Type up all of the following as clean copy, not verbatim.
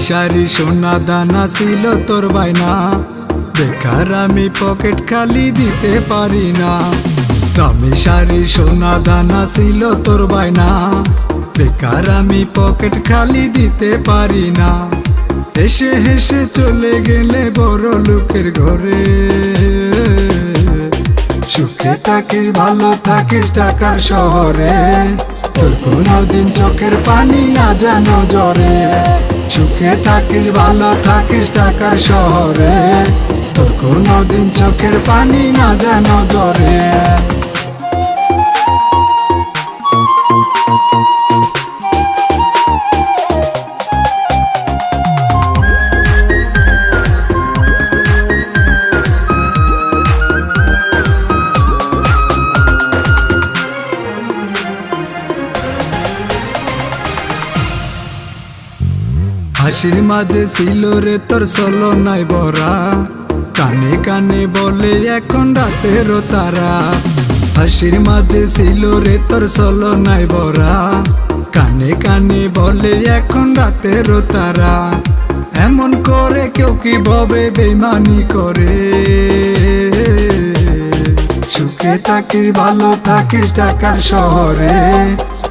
শাড়ি সোনা দানা ছিল তোর বায়না, বেকার আমি পকেট খালি দিতে পারি না। দামি শাড়ি সোনা দানা ছিল তোর বায়না, বেকার আমি পকেট খালি দিতে পারি না। হেসে হেসে চলে গেলে বড় লোকের ঘরে, সুখে থাকিস ভালো থাকিস টাকার শহরে, তোর কোনোদিন চোখের পানি না যেন ঝরে। সুখে থাকিস ভালো থাকিস টাকার শহরে, তোর কোনোদিন চোখের পানি না যেন ঝরে। হাসির মাঝে ছিল রে তোর চলো নাই বরা, কানে কানে বলে এখন রাতেরও তারা। হাসির মাঝে ছিল রে তোর চলো নাই বরা, কানে কানে বলে এখন রাতেরও তারা। এমন করে কেউ কি ভবে বেইমানি করে, সুখে থাকিস ভালো থাকিস টাকার শহরে,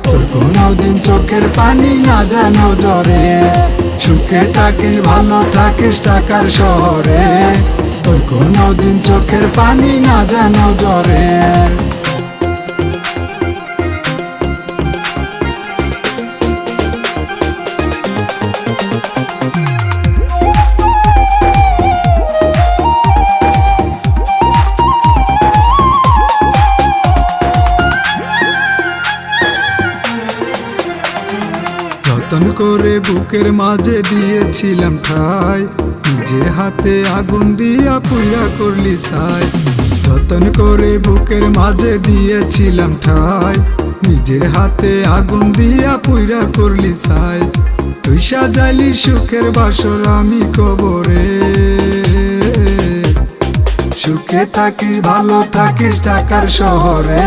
তোর কোনোদিন চোখের পানি না যেন ঝরে। সুখে থাকিস ভালো থাকিস টাকার শহরে, তোর কোনোদিন চোখের পানি না যেন ঝরে। যতন করে বুকের মাঝে দিয়েছিলাম ঠাই, নিজের হাতে আগুন দিয়া পুইরা করলি ছাই। যতন করে বুকের মাঝে দিয়েছিলাম ঠাই, নিজের হাতে আগুন দিয়া পুইরা করলি ছাই। তুই সাজাইলি সুখের বাসর আমি কবরে, সুখে থাকিস ভালো থাকিস টাকার শহরে,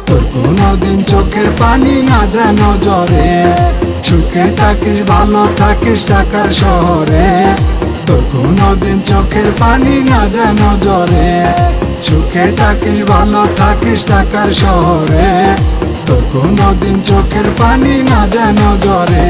তোর কোনোদিন চোখের পানি না যেন ঝরে। সুখে থাকিস ভালো থাকিস টাকার শহরে, তোর কোনোদিন চোখের পানি না যেন ঝরে। সুখে থাকিস ভালো থাকিস টাকার শহরে, তোর কোনোদিন চোখের পানি না যেন ঝরে।